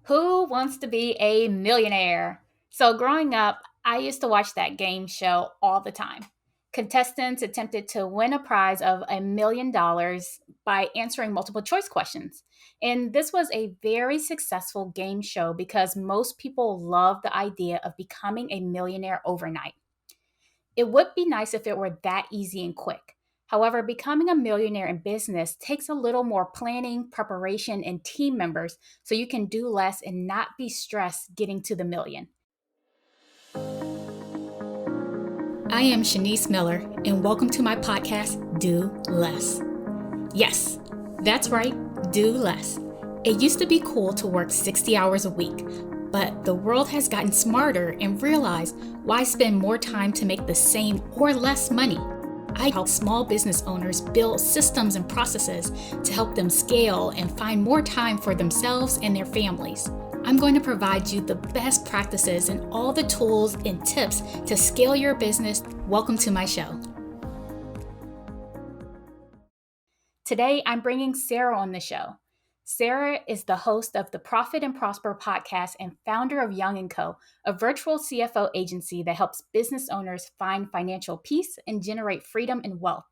Who wants to be a millionaire? So, growing up, I used to watch that game show all the time. Contestants attempted to win a prize of $1 million by answering multiple choice questions. And this was a very successful game show because most people love the idea of becoming a millionaire overnight. It would be nice if it were that easy and quick. However, becoming a millionaire in business takes a little more planning, preparation, and team members so you can do less and not be stressed getting to the million. I am Shanice Miller, and welcome to my podcast, Do Less. Yes, that's right, do less. It used to be cool to work 60 hours a week, but the world has gotten smarter and realized why spend more time to make the same or less money. I help small business owners build systems and processes to help them scale and find more time for themselves and their families. I'm going to provide you the best practices and all the tools and tips to scale your business. Welcome to my show. Today, I'm bringing Sarah on the show. Sarah is the host of the Profit and Prosper podcast and founder of Young & Co., a virtual CFO agency that helps business owners find financial peace and generate freedom and wealth.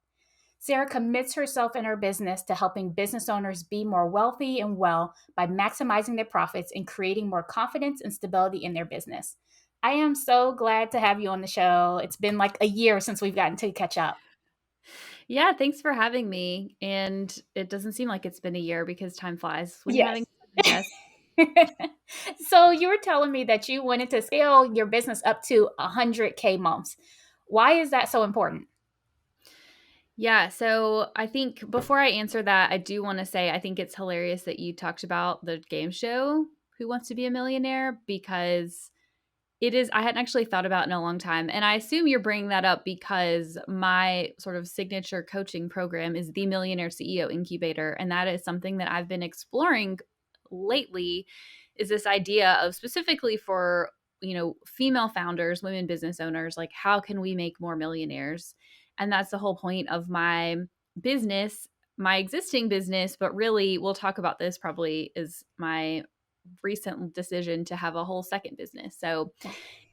Sarah commits herself in her business to helping business owners be more wealthy and well by maximizing their profits and creating more confidence and stability in their business. I am so glad to have you on the show. It's been like a year since we've gotten to catch up. Yeah, thanks for having me. And it doesn't seem like it's been a year because time flies when you're having Yes. fun, I guess. So you were telling me that you wanted to scale your business up to 100K months. Why is that so important? Yeah, so I think before I answer that, I do want to say I think it's hilarious that you talked about the game show Who Wants to Be a Millionaire because it is I hadn't actually thought about it in a long time. And I assume you're bringing that up because my sort of signature coaching program is the Millionaire CEO Incubator, and that is something that I've been exploring lately is this idea of specifically for female founders, women business owners, like how can we make more millionaires? And that's the whole point of my business, my existing business, but really we'll talk about this probably is my recent decision to have a whole second business. So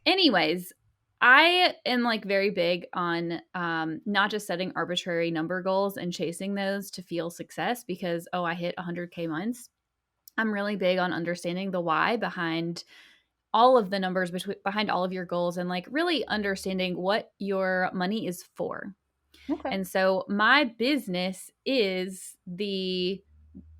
anyways, I am like very big on not just setting arbitrary number goals and chasing those to feel success because I hit 100K months. I'm really big on understanding the why behind all of the numbers behind all of your goals and like really understanding what your money is for. Okay. And so my business is it's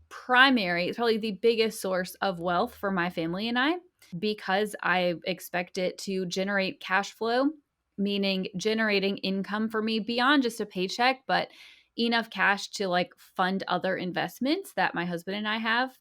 probably the biggest source of wealth for my family and I because I expect it to generate cash flow, meaning generating income for me beyond just a paycheck, but enough cash to like fund other investments that my husband and I have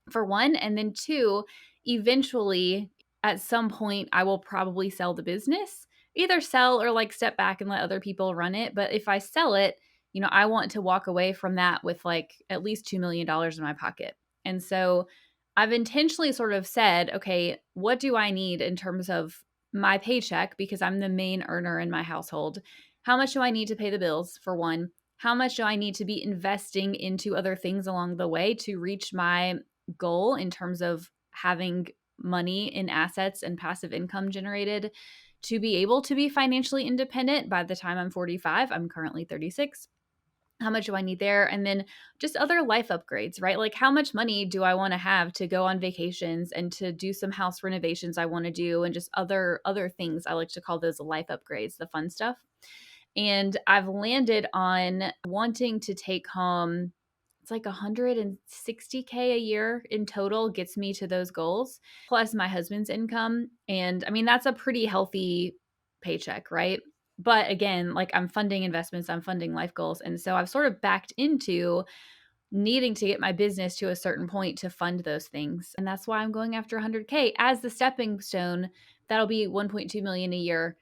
for one. And then two, eventually at some point, I will probably sell the business, either sell or like step back and let other people run it. But if I sell it, I want to walk away from that with like at least $2 million in my pocket. And so I've intentionally sort of said, okay, what do I need in terms of my paycheck? Because I'm the main earner in my household. How much do I need to pay the bills for one? How much do I need to be investing into other things along the way to reach my goal in terms of having money in assets and passive income generated to be able to be financially independent by the time I'm 45? I'm currently 36. How much do I need there? And then just other life upgrades, right? Like how much money do I want to have to go on vacations and to do some house renovations I want to do and just other things. I like to call those life upgrades, the fun stuff. And I've landed on wanting to take home it's like 160K a year in total gets me to those goals, plus my husband's income. And I mean, that's a pretty healthy paycheck, right? But again, like I'm funding investments, I'm funding life goals. And so I've sort of backed into needing to get my business to a certain point to fund those things. And that's why I'm going after 100K as the stepping stone. That'll be 1.2 million a year.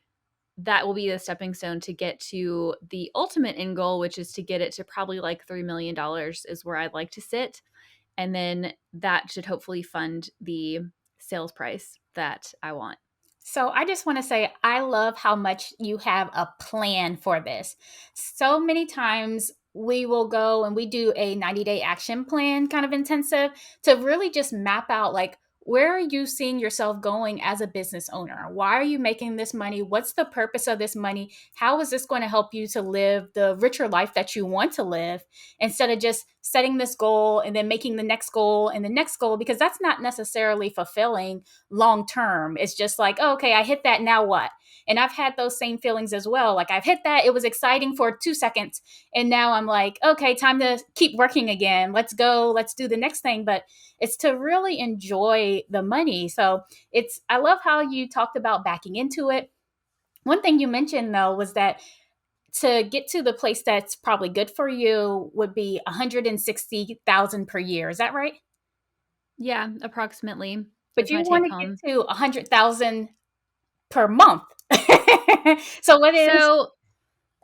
That will be the stepping stone to get to the ultimate end goal, which is to get it to probably like $3 million is where I'd like to sit. And then that should hopefully fund the sales price that I want. So I just want to say, I love how much you have a plan for this. So many times we will go and we do a 90-day action plan kind of intensive to really just map out like where are you seeing yourself going as a business owner? Why are you making this money? What's the purpose of this money? How is this going to help you to live the richer life that you want to live, instead of just setting this goal and then making the next goal and the next goal? Because that's not necessarily fulfilling long term. It's just like, oh, okay, I hit that, now what? And I've had those same feelings as well. Like, I've hit that, it was exciting for 2 seconds, and now I'm like, okay, time to keep working again. Let's go, let's do the next thing. But it's to really enjoy the money. So I love how you talked about backing into it. One thing you mentioned though was that to get to the place that's probably good for you would be 160,000 per year. Is that right? Yeah, approximately But is my you want take to get home. to 100,000 per month. So what is So,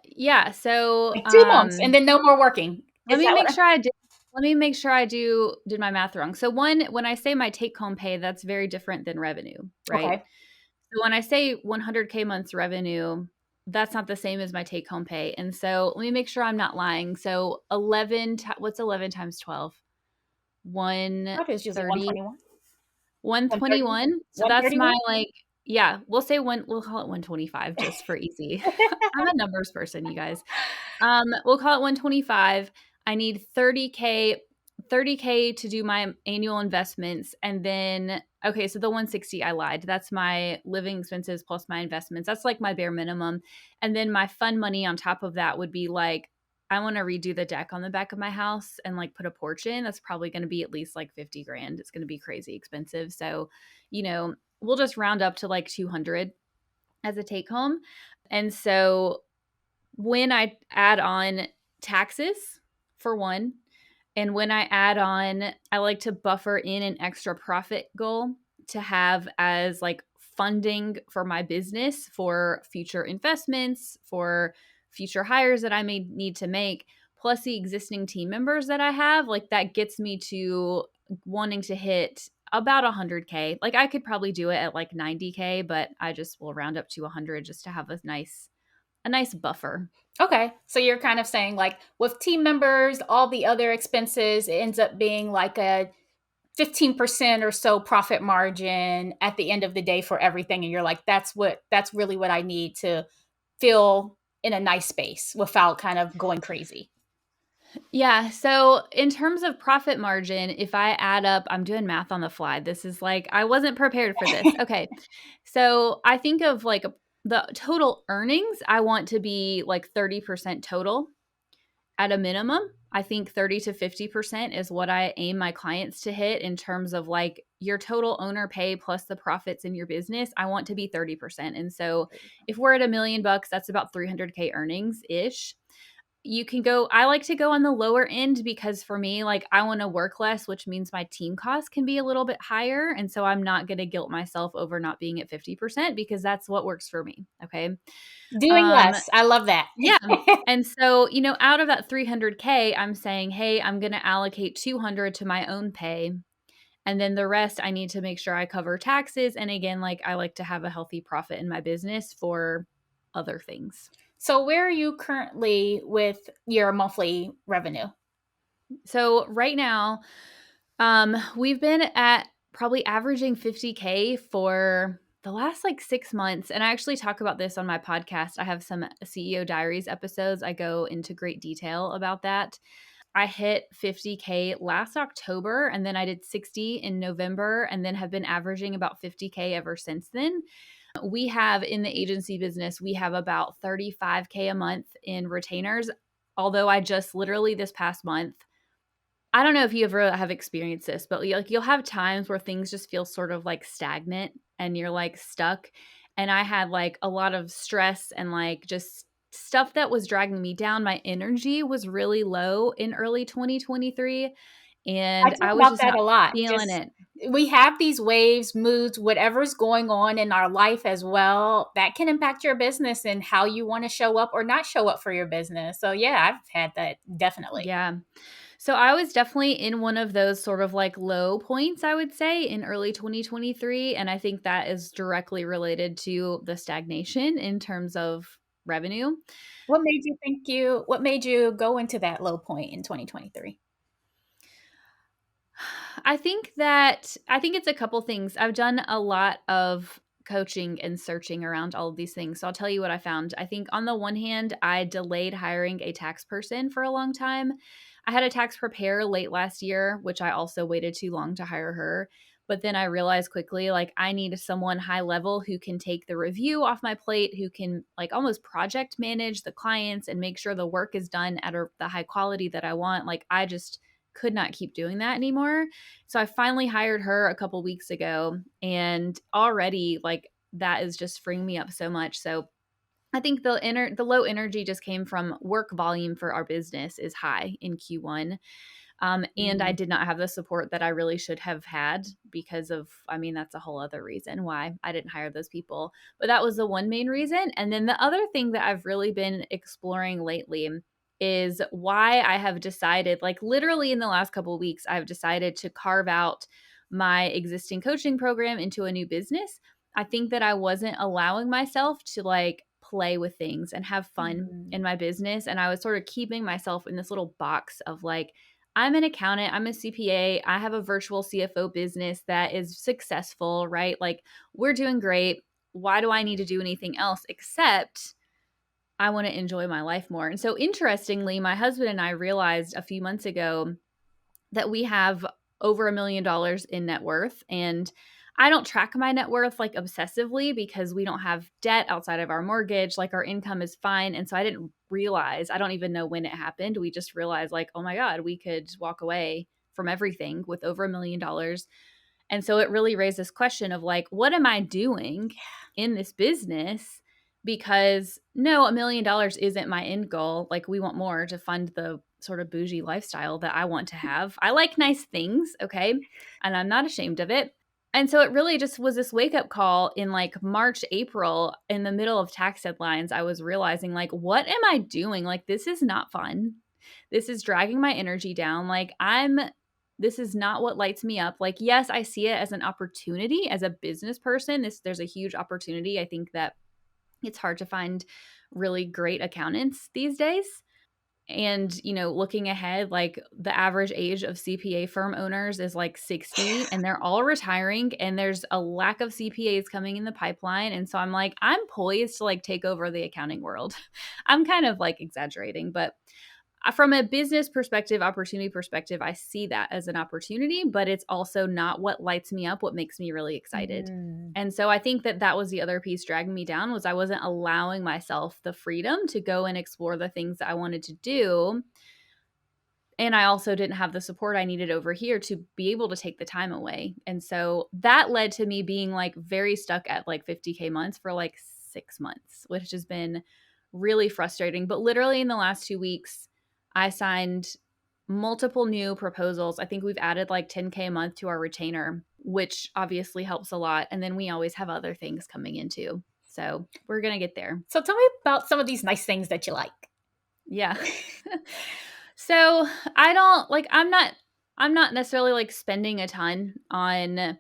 yeah, so like 2 months and then no more working? let Is me that make what? sure I did let me make sure I did my math wrong. So one, when I say my take home pay, that's very different than revenue, right? Okay. So when I say 100K months revenue, that's not the same as my take home pay. And so let me make sure I'm not lying. So what's 11 times 12? I thought it was usually 130, 121, 130, 121. So that's my 131. like, yeah, we'll call it 125 just for easy. I'm a numbers person, you guys. We'll call it 125. I need 30K to do my annual investments. And then, okay, so the 160, I lied. That's my living expenses plus my investments. That's like my bare minimum. And then my fun money on top of that would be like, I want to redo the deck on the back of my house and like put a porch in. That's probably going to be at least like 50 grand. It's going to be crazy expensive. So, we'll just round up to like 200 as a take home. And so when I add on taxes, for one, and when I add on, I like to buffer in an extra profit goal to have as like funding for my business for future investments, for future hires that I may need to make, plus the existing team members that I have. Like, that gets me to wanting to hit about 100K. Like, I could probably do it at like 90K, but I just will round up to 100 just to have a nice buffer. Okay. So you're kind of saying, like, with team members, all the other expenses, it ends up being like a 15% or so profit margin at the end of the day for everything. And you're like, that's really what I need to feel in a nice space without kind of going crazy. Yeah. So, in terms of profit margin, if I add up, I'm doing math on the fly. This is like, I wasn't prepared for this. Okay. So, I think of like the total earnings, I want to be like 30% total at a minimum. I think 30 to 50% is what I aim my clients to hit in terms of like your total owner pay plus the profits in your business. I want to be 30%. And so, if we're at $1 million, that's about 300K earnings ish. You can go, I like to go on the lower end because for me, like, I want to work less, which means my team costs can be a little bit higher. And so I'm not going to guilt myself over not being at 50% because that's what works for me. Okay. Doing Um, less. I love that. yeah. And so, out of that 300K, I'm saying, hey, I'm going to allocate 200 to my own pay. And then the rest, I need to make sure I cover taxes. And again, like, I like to have a healthy profit in my business for other things. So where are you currently with your monthly revenue? So right now, we've been at probably averaging 50K for the last like 6 months. And I actually talk about this on my podcast. I have some CEO Diaries episodes. I go into great detail about that. I hit 50K last October, and then I did 60 in November, and then have been averaging about 50K ever since then. We have in the agency business, we have about 35K a month in retainers. Although I just literally this past month, I don't know if you ever have experienced this, but like, you'll have times where things just feel sort of like stagnant and you're like stuck. And I had like a lot of stress and like just stuff that was dragging me down. My energy was really low in early 2023, I and talk I was about just that not a lot. feeling Just it. we have these waves, moods, whatever's going on in our life as well, that can impact your business and how you want to show up or not show up for your business. So yeah, I've had that definitely. Yeah. So I was definitely in one of those sort of like low points, I would say, in early 2023. And I think that is directly related to the stagnation in terms of revenue. What made you go into that low point in 2023? I think it's a couple things. I've done a lot of coaching and searching around all of these things. So I'll tell you what I found. I think on the one hand, I delayed hiring a tax person for a long time. I had a tax preparer late last year, which I also waited too long to hire her. But then I realized quickly, like, I need someone high level who can take the review off my plate, who can like almost project manage the clients and make sure the work is done at the high quality that I want. Like, I just could not keep doing that anymore. So I finally hired her a couple weeks ago, and already like that is just freeing me up so much. So I think the low energy just came from work volume for our business is high in Q1. And I Mm. did not have the support that I really should have had because of, I mean, that's a whole other reason why I didn't hire those people. But that was the one main reason. And then the other thing that I've really been exploring lately is why I have decided, like literally in the last couple of weeks, I've decided to carve out my existing coaching program into a new business. I think that I wasn't allowing myself to like play with things and have fun Mm. in my business. And I was sort of keeping myself in this little box of like, I'm an accountant, I'm a CPA, I have a virtual CFO business that is successful, right? Like, we're doing great. Why do I need to do anything else except I want to enjoy my life more? And so, interestingly, my husband and I realized a few months ago that we have over $1 million in net worth. And I don't track my net worth like obsessively because we don't have debt outside of our mortgage. Like our income is fine. And so I didn't realize, I don't even know when it happened. We just realized, like, oh my God, we could walk away from everything with over $1 million. And so it really raised this question of like, what am I doing in this business? Because no, $1 million isn't my end goal. Like, we want more to fund the sort of bougie lifestyle that I want to have. I like nice things, okay? And I'm not ashamed of it. And so it really just was this wake up call in like March, April, in the middle of tax deadlines. I was realizing, like, what am I doing? Like, this is not fun. This is dragging my energy down. This is not what lights me up. Like, yes, I see it as an opportunity as a business person. There's a huge opportunity. I think that it's hard to find really great accountants these days. And, looking ahead, like the average age of CPA firm owners is like 60 and they're all retiring and there's a lack of CPAs coming in the pipeline. And so I'm like, I'm poised to like take over the accounting world. I'm kind of like exaggerating, but from a business perspective, opportunity perspective, I see that as an opportunity, but it's also not what lights me up, what makes me really excited. Mm. And so I think that that was the other piece dragging me down was I wasn't allowing myself the freedom to go and explore the things that I wanted to do. And I also didn't have the support I needed over here to be able to take the time away. And so that led to me being like very stuck at like 50K months for like 6 months, which has been really frustrating. But literally in the last 2 weeks, I signed multiple new proposals. I think we've added like 10K a month to our retainer, which obviously helps a lot. And then we always have other things coming in too. So we're going to get there. So tell me about some of these nice things that you like. Yeah. So I don't like, I'm not necessarily like spending a ton on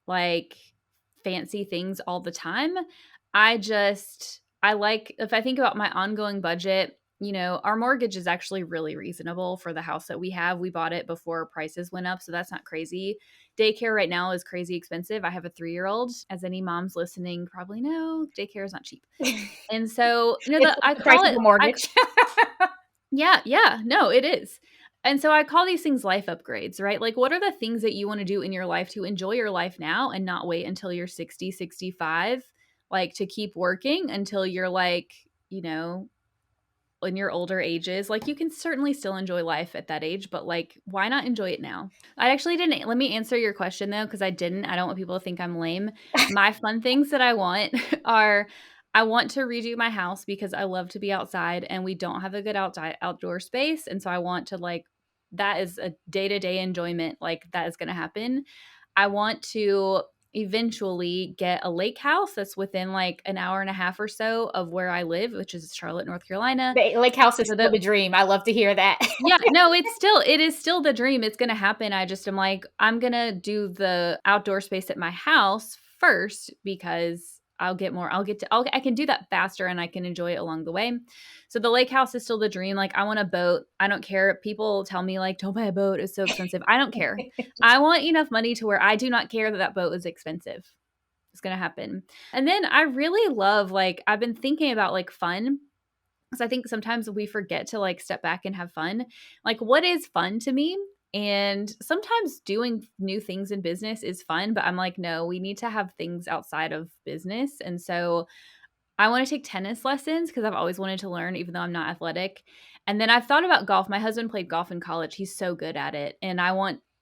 like fancy things all the time. I like, if I think about my ongoing budget, our mortgage is actually really reasonable for the house that we have. We bought it before prices went up, so that's not crazy. Daycare right now is crazy expensive. I have a 3-year-old. As any moms listening probably know, daycare is not cheap. And so, It's I the price call of a it, mortgage. yeah, no, it is. And so I call these things life upgrades, right? Like, what are the things that you want to do in your life to enjoy your life now and not wait until you're 60, 65, like to keep working until you're like, in your older ages? Like, you can certainly still enjoy life at that age, but like, why not enjoy it now? I actually didn't, let me answer your question though, because I don't want people to think I'm lame. My fun things that I want are, I want to redo my house because I love to be outside and we don't have a good outdoor space. And so I want to like, that is a day-to-day enjoyment. Like, that is going to happen. I want to eventually get a lake house that's within like an hour and a half or so of where I live, which is Charlotte, North Carolina. The lake house is So still that, the dream. I love to hear that. yeah, no, it is still the dream. It's going to happen. I just am like, I'm going to do the outdoor space at my house first because I can do that faster and I can enjoy it along the way. So the lake house is still the dream. Like I want a boat. I don't care. People tell me like, don't buy a boat. It's so expensive. I don't care. I want enough money to where I do not care that that boat is expensive. It's going to happen. And then I really love, like, I've been thinking about like fun because I think sometimes we forget to like step back and have fun. Like, what is fun to me? And sometimes doing new things in business is fun, but I'm like, no, we need to have things outside of business. And so I want to take tennis lessons because I've always wanted to learn, even though I'm not athletic. And then I've thought about golf. My husband played golf in college. He's so good at it. And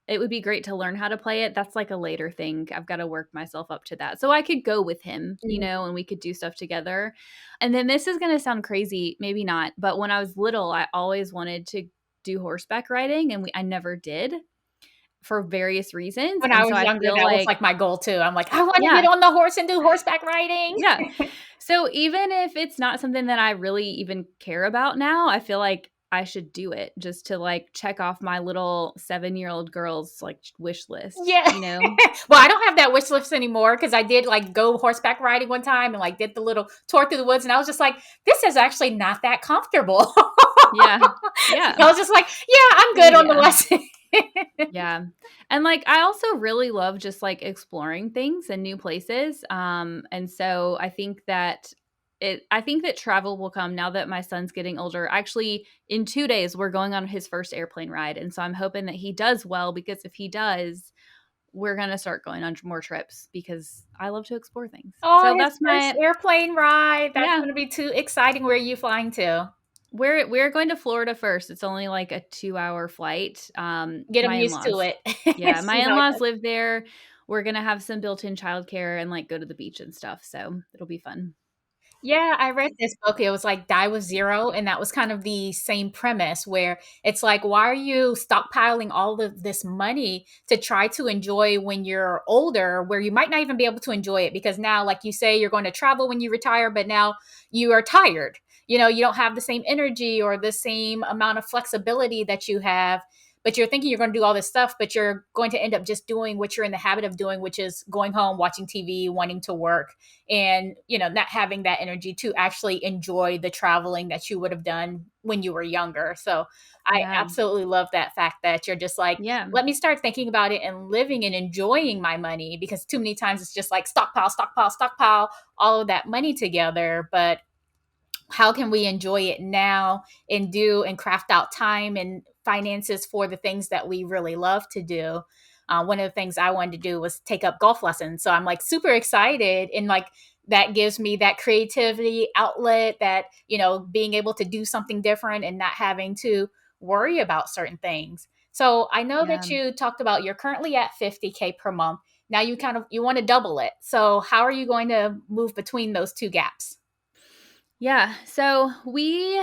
it would be great to learn how to play it. That's like a later thing. I've got to work myself up to that. So I could go with him, and we could do stuff together. And then this is going to sound crazy, maybe not, but when I was little, I always wanted to do horseback riding and I never did for various reasons. When I And so was I younger, feel that was like, like my goal too. I'm like, I want to yeah, get on the horse and do horseback riding. yeah. So even if it's not something that I really even care about now, I feel like I should do it just to like check off my little 7-year-old girl's like wish list, Yeah. you know? Well, I don't have that wish list anymore because I did like go horseback riding one time and like did the little tour through the woods. And I was just like, this is actually not that comfortable. Yeah. I Yeah. was just like, yeah, I'm good on the Yeah. lesson. Yeah. And like I also really love just like exploring things and new places. And so I think that travel will come now that my son's getting older. Actually, in 2 days we're going on his first airplane ride. And so I'm hoping that he does well because if he does, we're going to start going on more trips because I love to explore things. Oh, So his that's first my airplane ride. That's yeah. going to be too exciting. Where are you flying to? We're going to Florida first. It's only like a 2-hour flight. Get them My used to in-laws. it. Yeah, my See how it in-laws goes. live there. We're gonna have some built-in childcare and like go to the beach and stuff. So it'll be fun. Yeah, I read this book. It was like Die with Zero, and that was kind of the same premise where it's like, why are you stockpiling all of this money to try to enjoy when you're older, where you might not even be able to enjoy it because now, like you say, you're going to travel when you retire, but now you are tired. You don't have the same energy or the same amount of flexibility that you have. But you're thinking you're going to do all this stuff, but you're going to end up just doing what you're in the habit of doing, which is going home, watching TV, wanting to work and not having that energy to actually enjoy the traveling that you would have done when you were younger. So I Yeah. absolutely love that fact that you're just like, Yeah. let me start thinking about it and living and enjoying my money, because too many times it's just like stockpile, stockpile, stockpile all of that money together. But how can we enjoy it now and do and craft out time and finances for the things that we really love to do? One of the things I wanted to do was take up golf lessons. So I'm like super excited, and like that gives me that creativity outlet, that, being able to do something different and not having to worry about certain things. So I know Yeah. that you talked about you're currently at 50K per month. Now you want to double it. So how are you going to move between those two gaps? Yeah. So we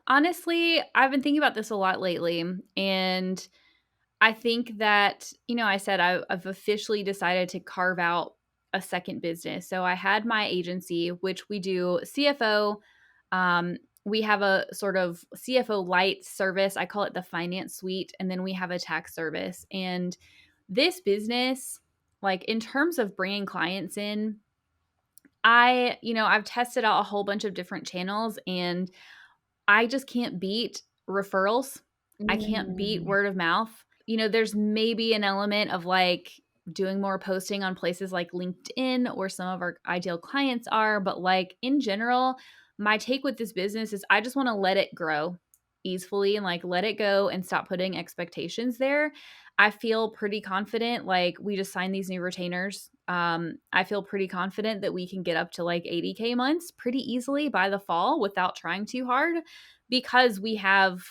honestly, I've been thinking about this a lot lately. And I think that, I said I've officially decided to carve out a second business. So I had my agency, which we do CFO. We have a sort of CFO light service. I call it the finance suite. And then we have a tax service. And this business, like in terms of bringing clients in, I've tested out a whole bunch of different channels and I just can't beat referrals. I can't beat Mm. word of mouth. There's maybe an element of like doing more posting on places like LinkedIn where some of our ideal clients are. But like in general, my take with this business is I just want to let it grow easily and like let it go and stop putting expectations there. I feel pretty confident. Like we just signed these new retainers. I feel pretty confident that we can get up to like 80K months pretty easily by the fall without trying too hard because we have,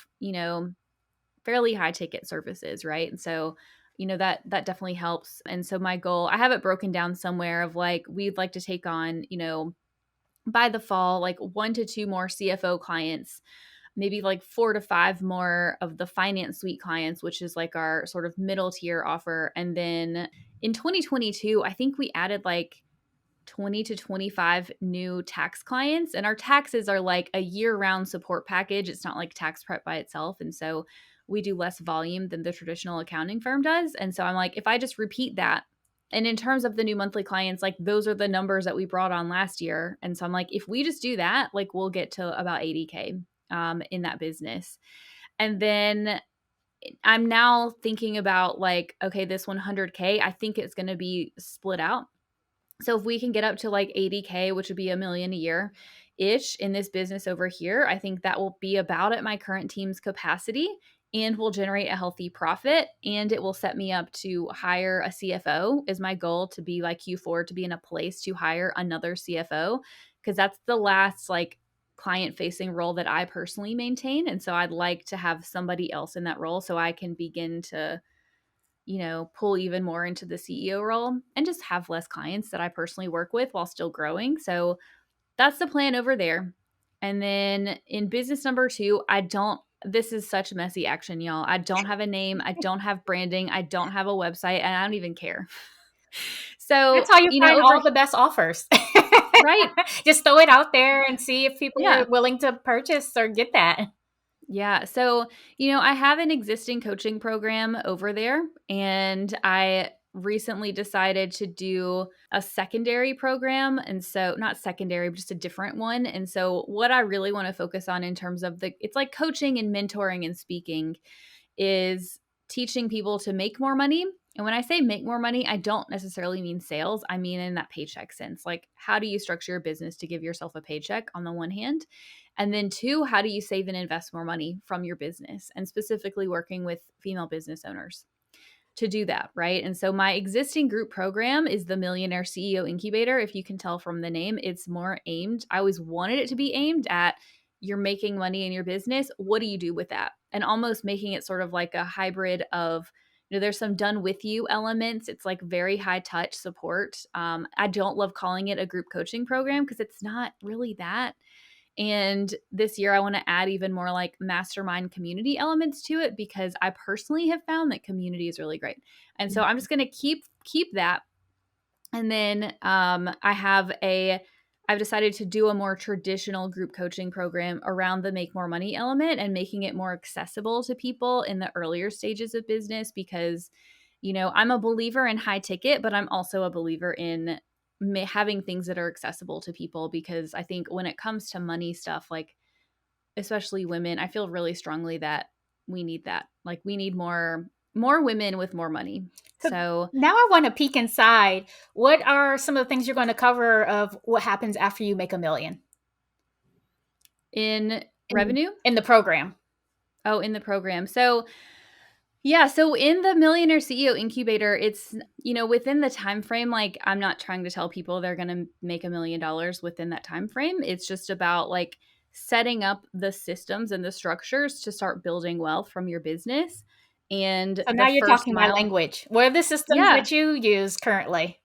fairly high ticket services, right? And so, that definitely helps. And so my goal, I have it broken down somewhere of like we'd like to take on, by the fall, like 1 to 2 more CFO clients, maybe like 4 to 5 more of the finance suite clients, which is like our sort of middle tier offer. And then in 2022, I think we added like 20 to 25 new tax clients. And our taxes are like a year round support package. It's not like tax prep by itself. And so we do less volume than the traditional accounting firm does. And so I'm like, if I just repeat that And in terms of the new monthly clients, like those are the numbers that we brought on last year. And so I'm like, if we just do that, like we'll get to about 80K in that business. And then I'm now thinking about like, okay, this 100K, I think it's going to be split out. So if we can get up to like 80K, which would be $1 million a year ish in this business over here, I think that will be about at my current team's capacity and will generate a healthy profit. And it will set me up to hire a CFO is my goal, to be like Q4, to be in a place to hire another CFO, because that's the last like client facing role that I personally maintain. And so I'd like to have somebody else in that role so I can begin to pull even more into the CEO role and just have less clients that I personally work with while still growing. So that's the plan over there. And then in business number 2, this is such messy action, y'all. I don't have a name. I don't have branding. I don't have a website, and I don't even care. So, That's how you find over, all the best offers. right. Just throw it out there and see if people Yeah. are willing to purchase or get that. Yeah. So, I have an existing coaching program over there, and I recently decided to do a secondary program. And so, not secondary, but just a different one. And so, what I really want to focus on in terms of it's like coaching and mentoring and speaking is teaching people to make more money. And when I say make more money, I don't necessarily mean sales. I mean in that paycheck sense. Like, how do you structure your business to give yourself a paycheck on the one hand? And then 2, how do you save and invest more money from your business? And specifically working with female business owners to do that, right? And so my existing group program is the Millionaire CEO Incubator. If you can tell from the name, it's more aimed. I always wanted it to be aimed at you're making money in your business. What do you do with that? And almost making it sort of like a hybrid of, there's some done with you elements. It's like very high touch support. I don't love calling it a group coaching program because it's not really that. And this year, I want to add even more like mastermind community elements to it, because I personally have found that community is really great. And so I'm just going to keep that. And then I've decided to do a more traditional group coaching program around the make more money element and making it more accessible to people in the earlier stages of business, because I'm a believer in high ticket, but I'm also a believer in having things that are accessible to people, because I think when it comes to money stuff, like especially women, I feel really strongly that we need that. Like we need more women with more money. So now I want to peek inside. What are some of the things you're going to cover of what happens after you make $1 million in revenue in the program? Oh, in the program. So yeah, so in the Millionaire CEO Incubator, it's within the time frame. Like I'm not trying to tell people they're going to make $1 million within that time frame. It's just about like setting up the systems and the structures to start building wealth from your business. And So the now you're first talking my mile, language. What are the systems yeah, that you use currently?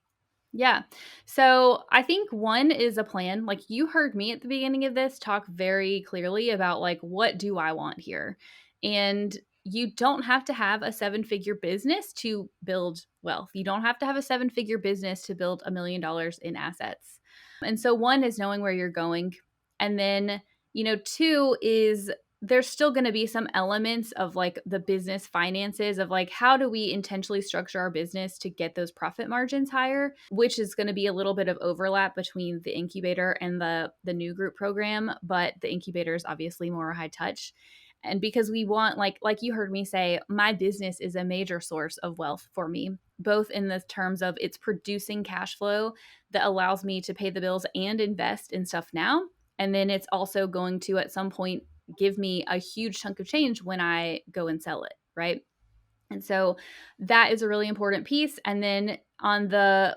yeah. So I think one is a plan. Like you heard me at the beginning of this talk very clearly about like, what do I want here? And you don't have to have a 7-figure business to build wealth. You don't have to have a 7-figure business to build $1 million in assets. And so one is knowing where you're going. And then, 2 is there's still going to be some elements of like the business finances of like how do we intentionally structure our business to get those profit margins higher, which is going to be a little bit of overlap between the incubator and the new group program, but the incubator is obviously more high touch. And because we want like you heard me say, my business is a major source of wealth for me, both in the terms of it's producing cash flow that allows me to pay the bills and invest in stuff now. And then it's also going to at some point give me a huge chunk of change when I go and sell it, right? And so that is a really important piece. And then on the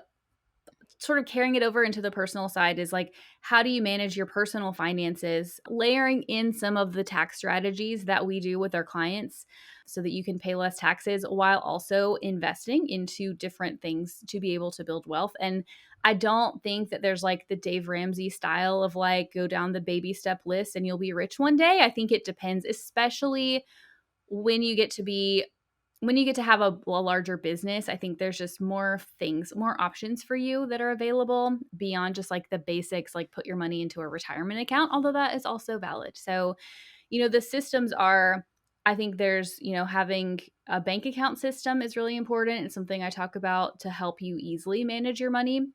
sort of carrying it over into the personal side is like, how do you manage your personal finances, layering in some of the tax strategies that we do with our clients so that you can pay less taxes while also investing into different things to be able to build wealth. And I don't think that there's like the Dave Ramsey style of like go down the baby step list and you'll be rich one day. I think it depends, especially when you get to have a larger business. I think there's just more things, more options for you that are available beyond just like the basics, like put your money into a retirement account, although that is also valid. So, the systems are I think there's, having a bank account system is really important. It's something I talk about to help you easily manage your money.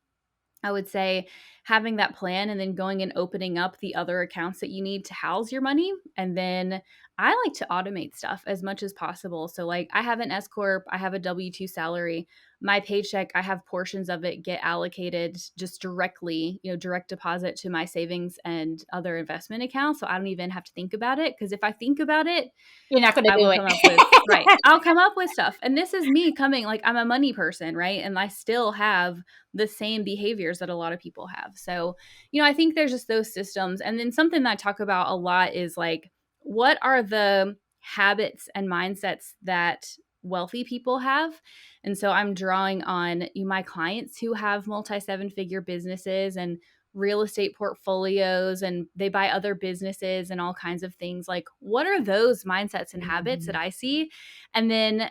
I would say having that plan and then going and opening up the other accounts that you need to house your money. And then I like to automate stuff as much as possible. So, like, I have an S Corp, I have a W 2 salary. My paycheck, I have portions of it get allocated just directly, direct deposit to my savings and other investment accounts. So I don't even have to think about it. Because if I think about it, You're not going to I do will it. come up with right. I'll come up with stuff. And this is me coming, like, I'm a money person, right? And I still have the same behaviors that a lot of people have. So, I think there's just those systems. And then something that I talk about a lot is like, what are the habits and mindsets that wealthy people have? And so I'm drawing on my clients who have multi seven figure businesses and real estate portfolios, and they buy other businesses and all kinds of things. Like, what are those mindsets and habits that I see? And then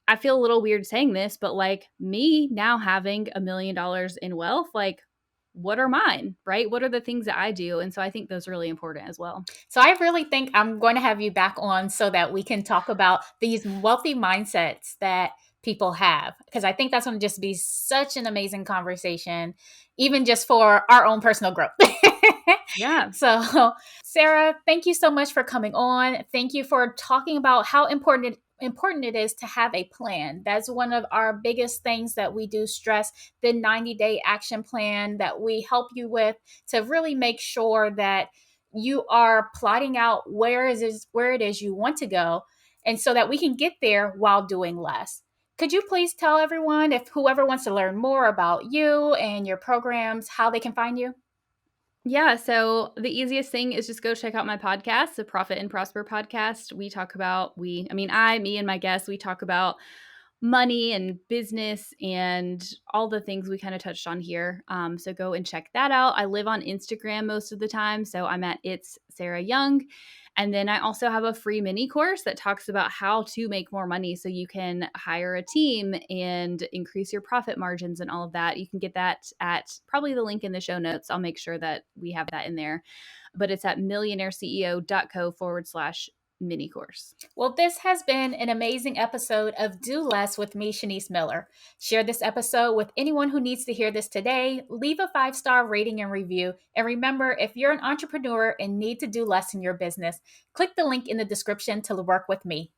I feel a little weird saying this, but like, me now having $1 million in wealth, like, what are mine, right? What are the things that I do? And so I think those are really important as well. So I really think I'm going to have you back on so that we can talk about these wealthy mindsets that people have, because I think that's going to just be such an amazing conversation, even just for our own personal growth. Yeah. So, Sarah, thank you so much for coming on. Thank you for talking about how important it is to have a plan. That's one of our biggest things that we do stress, the 90-day action plan that we help you with to really make sure that you are plotting out where it is you want to go, and so that we can get there while doing less. Could you please tell everyone, if whoever wants to learn more about you and your programs, how they can find you? Yeah. So the easiest thing is just go check out my podcast, the Profit and Prosper podcast. We talk about, me and my guests, we talk about money and business and all the things we kind of touched on here. So go and check that out. I live on Instagram most of the time. So I'm at It's Sarah Young. And then I also have a free mini course that talks about how to make more money so you can hire a team and increase your profit margins and all of that. You can get that at probably the link in the show notes. I'll make sure that we have that in there. But it's at millionaireceo.co/mini course. Well, this has been an amazing episode of Do Less with me, Shanice Miller. Share this episode with anyone who needs to hear this today. Leave a 5-star rating and review. And remember, if you're an entrepreneur and need to do less in your business, click the link in the description to work with me.